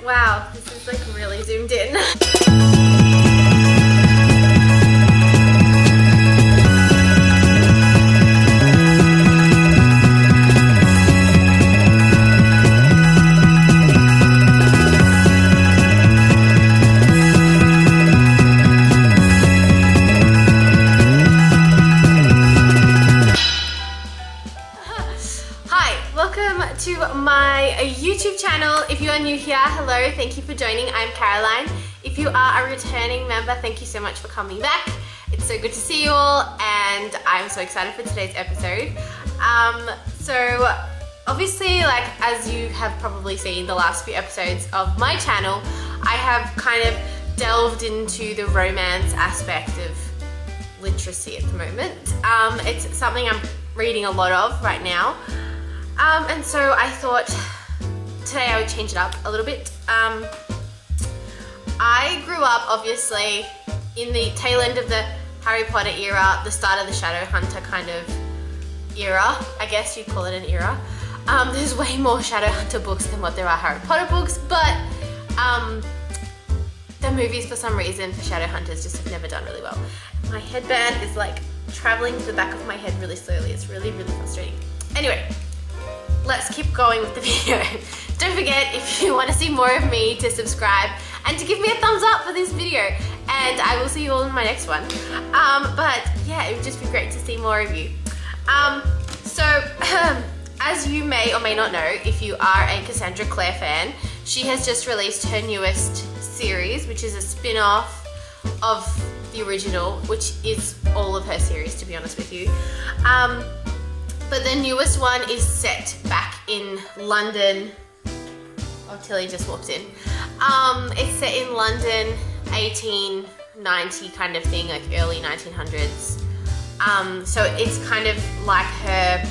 Wow, this is like really zoomed in. To my YouTube channel. If you are new here, hello, thank you for joining. I'm Caroline. If you are a returning member, thank you so much for coming back. It's so good to see you all, and I'm so excited for today's episode. So obviously, like, as you have probably seen the last few episodes of my channel, I have kind of delved into the romance aspect of literacy at the moment. It's something I'm reading a lot of right now. And so I thought today I would change it up a little bit. I grew up obviously in the tail end of the Harry Potter era, the start of the Shadowhunter kind of era. I guess you'd call it an era. There's way more Shadowhunter books than what there are Harry Potter books, but the movies for some reason for Shadowhunters just have never done really well. My headband is like traveling to the back of my head really slowly. It's really, really frustrating. Anyway. Let's keep going with the video. Don't forget, if you want to see more of me, to subscribe and to give me a thumbs up for this video, and I will see you all in my next one. But yeah, it would just be great to see more of you. As you may or may not know, if you are a Cassandra Clare fan, she has just released her newest series, which is a spin-off of the original, which is all of her series, to be honest with you. But the newest one is set back in London. Oh, Tilly just walked in. It's set in London, 1890 kind of thing, like early 1900s. So it's kind of like her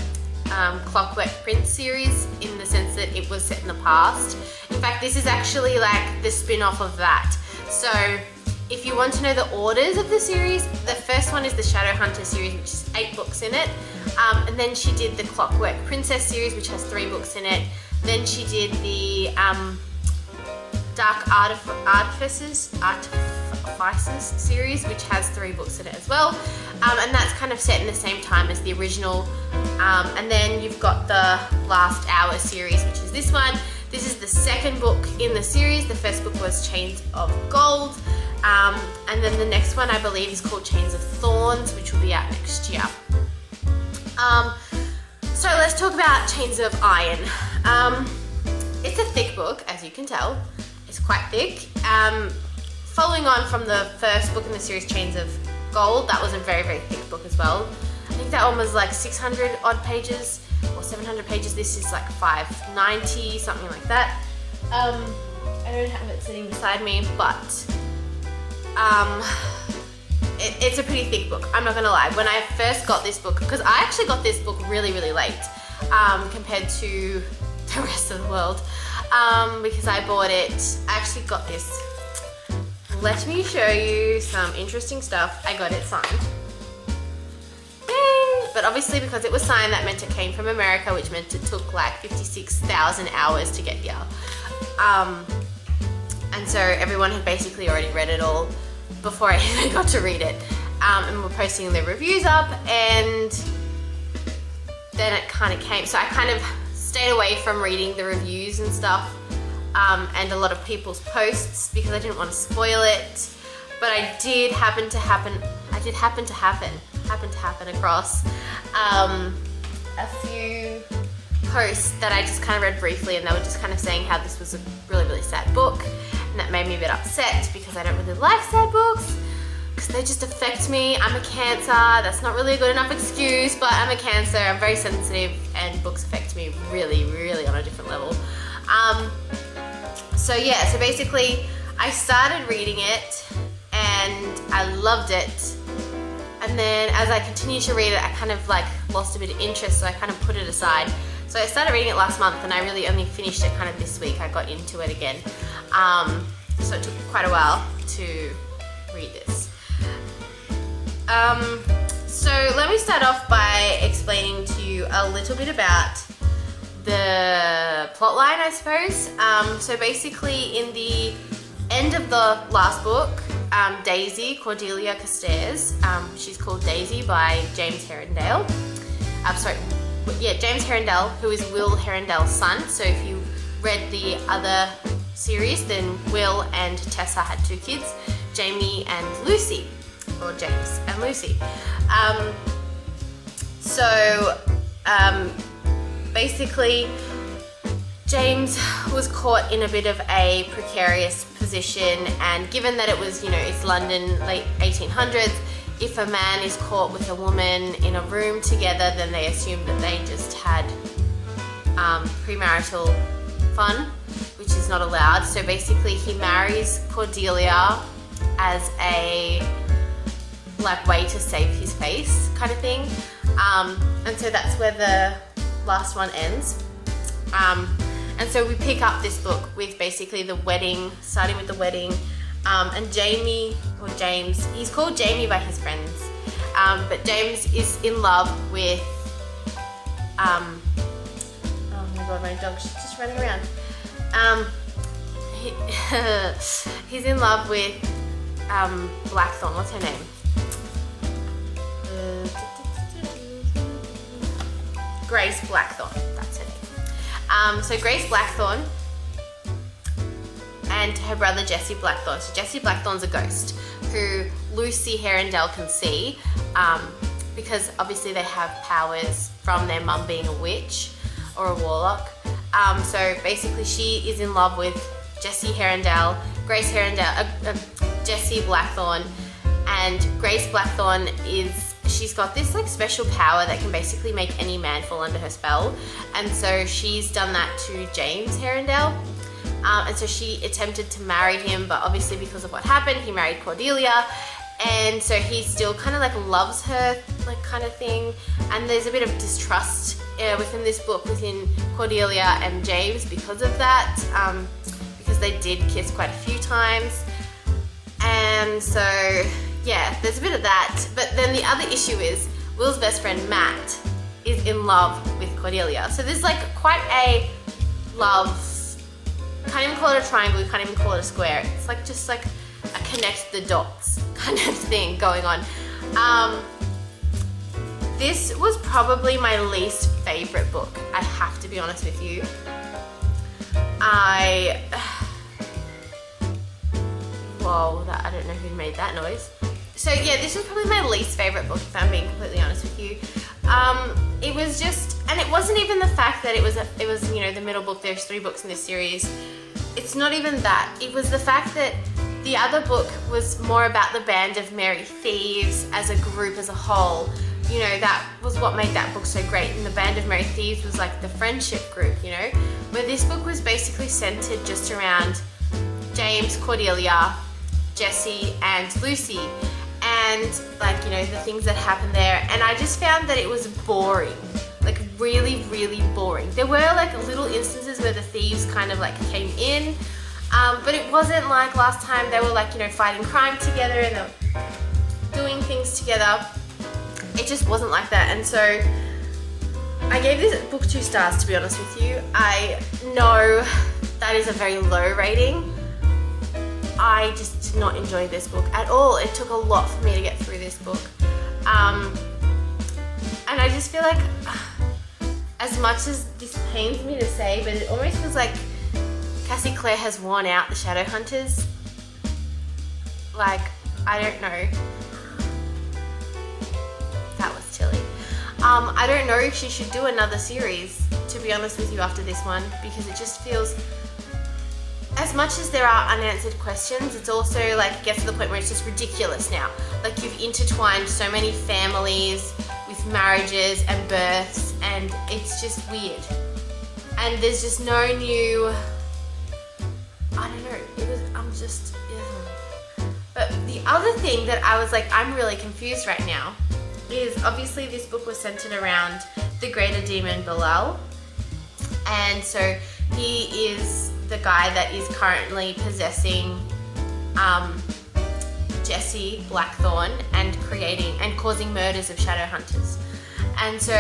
Clockwork Prince series in the sense that it was set in the past. In fact, this is actually like the spin-off of that. So if you want to know the orders of the series, the first one is the Shadowhunter series, which is 8 books in it. And then she did the Clockwork Princess series, which has 3 books in it. Then she did the Dark Artifices series, which has 3 books in it as well. And that's kind of set in the same time as the original. And then you've got the Last Hour series, which is this one. This is the second book in the series. The first book was Chains of Gold. And then the next one, I believe, is called Chains of Thorns, which will be out next year. So let's talk about Chains of Iron. It's a thick book, as you can tell. It's quite thick. Following on from the first book in the series, Chains of Gold, that was a very, very thick book as well. I think that one was like 600 odd pages or 700 pages. This is like 590, something like that. I don't have it sitting beside me, but it's a pretty thick book, I'm not gonna lie. When I first got this book, because I actually got this book really, really late compared to the rest of the world, because I bought it, I actually got this. Let me show you some interesting stuff. I got it signed. Yay! But obviously because it was signed, that meant it came from America, which meant it took like 56,000 hours to get here. And so everyone had basically already read it all before I even got to read it. And we're posting the reviews up, and then it kind of came. So I kind of stayed away from reading the reviews and stuff, and a lot of people's posts, because I didn't want to spoil it. But I did happen to happen across a few posts that I just kind of read briefly, and they were just kind of saying how this was a really, really sad book. And that made me a bit upset, because I don't really like sad books, because they just affect me. I'm a Cancer. That's not really a good enough excuse, but I'm a Cancer. I'm very sensitive, and books affect me really, really on a different level. So yeah, so basically I started reading it and I loved it. And then as I continued to read it, I kind of like lost a bit of interest, so I kind of put it aside. So I started reading it last month, and I really only finished it kind of this week. I got into it again. So it took quite a while to read this. So let me start off by explaining to you a little bit about the plot line, I suppose. So basically in the end of the last book, Daisy, Cordelia Casteres, she's called Daisy by James Herondale. James Herondale, who is Will Herondale's son. So if you read the other series, then Will and Tessa had 2 kids, Jamie and Lucy, or James and Lucy. Basically, James was caught in a bit of a precarious position, and given that it was, it's London, late 1800s, if a man is caught with a woman in a room together, then they assume that they just had premarital fun, which is not allowed. So basically he marries Cordelia as a way to save his face kind of thing. And so that's where the last one ends. And so we pick up this book with basically the wedding, starting with the wedding. And Jamie, or James, he's called Jamie by his friends, but James is in love with, oh my god, my dog's just running around. He's in love with Blackthorn, what's her name? Grace Blackthorn, that's her name. So Grace Blackthorn and her brother Jesse Blackthorn. So Jesse Blackthorn's a ghost who Lucy Herondale can see, because obviously they have powers from their mum being a witch or a warlock. So basically she is in love with Jesse Herondale, Grace Herondale, Jesse Blackthorn, and Grace Blackthorn she's got this special power that can basically make any man fall under her spell, and so she's done that to James Herondale. And so she attempted to marry him, but obviously because of what happened, he married Cordelia, and so he still kind of loves her, kind of thing. And there's a bit of distrust within this book, within Cordelia and James because of that, because they did kiss quite a few times. And so, yeah, there's a bit of that. But then the other issue is Will's best friend, Matt, is in love with Cordelia. So there's quite a love. Can't even call it a triangle, you can't even call it a square. It's just a connect the dots kind of thing going on. This was probably my least favorite book, I have to be honest with you. Whoa, I don't know who made that noise. So yeah, this was probably my least favorite book, if I'm being completely honest with you. It was just, and it wasn't even the fact that it was the middle book. There's 3 books in this series. It's not even that. It was the fact that the other book was more about the Band of Merry Thieves as a group, as a whole. That was what made that book so great. And the Band of Merry Thieves was the friendship group, where this book was basically centered just around James, Cordelia, Jesse, and Lucy. And the things that happened there, and I just found that it was boring, really, really boring. There were little instances where the thieves kind of came in, but it wasn't like last time they were fighting crime together and they were doing things together. It just wasn't like that, and so I gave this book 2 stars, to be honest with you. I know that is a very low rating. I just did not enjoy this book at all. It took a lot for me to get through this book. And I just feel as much as this pains me to say, but it almost feels like Cassie Clare has worn out the Shadowhunters. I don't know. That was Tilly. I don't know if she should do another series, to be honest with you, after this one, because it just feels, as much as there are unanswered questions, it's also it gets to the point where it's just ridiculous now. You've intertwined so many families with marriages and births, and it's just weird. And there's just no new, I don't know, But the other thing that I was I'm really confused right now is, obviously this book was centered around the greater demon Belial. And so he is the guy that is currently possessing Jesse Blackthorn and causing murders of Shadowhunters. And so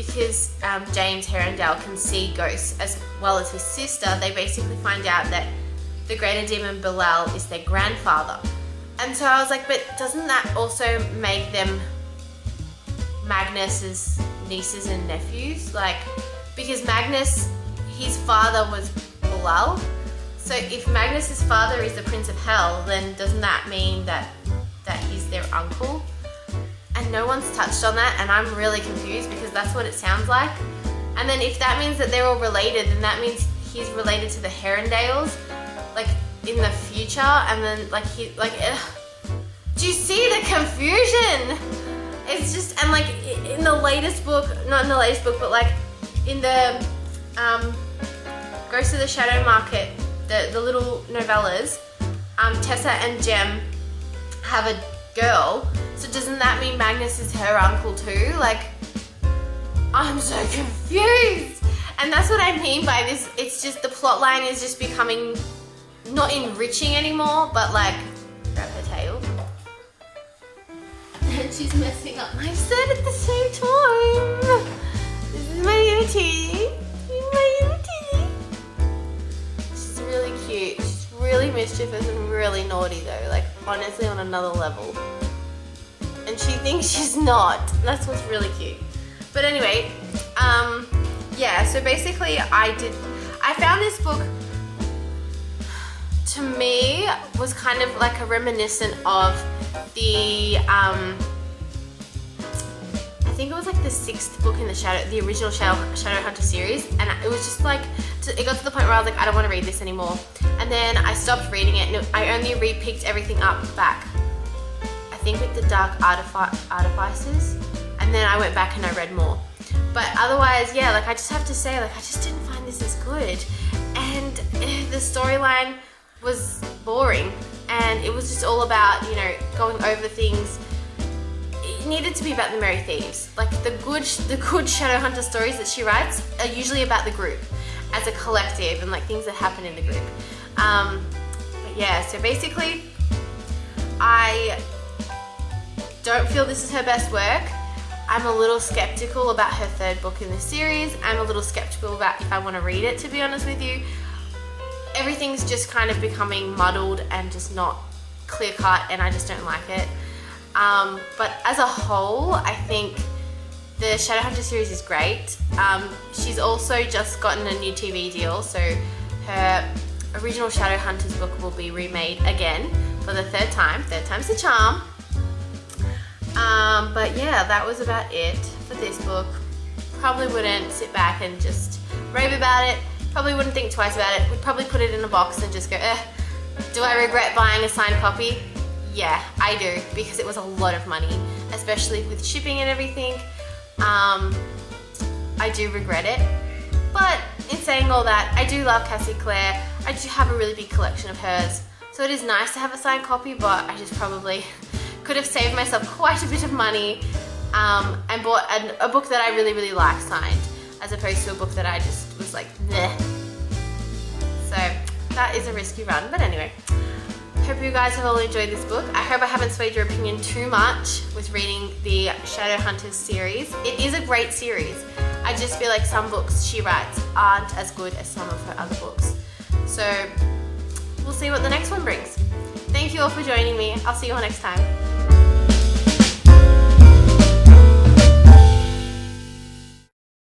because James Herondale can see ghosts as well as his sister, they basically find out that the greater demon Belial is their grandfather. And so I was like, but doesn't that also make them Magnus's nieces and nephews? Like, because Magnus, his father was Belial. So if Magnus's father is the Prince of Hell, then doesn't that mean that he's their uncle? And no one's touched on that, and I'm really confused because that's what it sounds like. And then if that means that they're all related, then that means he's related to the Herondales, like in the future. And then do you see the confusion? It's just, and like in the latest book, not in the latest book, but like in the Ghost of the Shadow Market, the little novellas, Tessa and Jem have a girl. So doesn't that mean Magnus is her uncle too? Like, I'm so confused. And that's what I mean by this. It's just the plot line is just becoming not enriching anymore, but like, grab her tail. And she's messing up my set at the same time. This is my Yeti. She's really cute. She's really mischievous and really naughty though. Like, honestly, on another level. And she thinks she's not. That's what's really cute. But anyway, yeah, so basically I found this book, to me, was kind of like a reminiscent of the, I think it was like the 6th book in the original Shadowhunter series, and it was just like, it got to the point where I was like, I don't want to read this anymore. And then I stopped reading it, and I only re-picked everything up back, I think with the Dark Artifices, and then I went back and I read more. But otherwise, yeah, like I just have to say, like I just didn't find this as good. And the storyline was boring, and it was just all about, you know, going over things. It needed to be about the Merry Thieves. Like the good Shadowhunter stories that she writes are usually about the group as a collective and like things that happen in the group. But yeah, so basically I don't feel this is her best work. I'm a little skeptical about her 3rd book in the series. I'm a little skeptical about if I want to read it, to be honest with you. Everything's just kind of becoming muddled and just not clear cut, and I just don't like it. But as a whole, I think the Shadowhunter series is great. She's also just gotten a new TV deal, so her original Shadowhunters book will be remade again for the 3rd time. 3rd time's the charm. But yeah, that was about it for this book. Probably wouldn't sit back and just rave about it. Probably wouldn't think twice about it. Would probably put it in a box and just go, do I regret buying a signed copy? Yeah, I do, because it was a lot of money, especially with shipping and everything. I do regret it. But in saying all that, I do love Cassie Clare. I do have a really big collection of hers. So it is nice to have a signed copy, but I just probably could have saved myself quite a bit of money and bought a book that I really, really like signed, as opposed to a book that I just was like, meh. So that is a risky run, but anyway. Hope you guys have all enjoyed this book. I hope I haven't swayed your opinion too much with reading the Shadowhunters series. It is a great series. I just feel like some books she writes aren't as good as some of her other books. So we'll see what the next one brings. Thank you all for joining me. I'll see you all next time.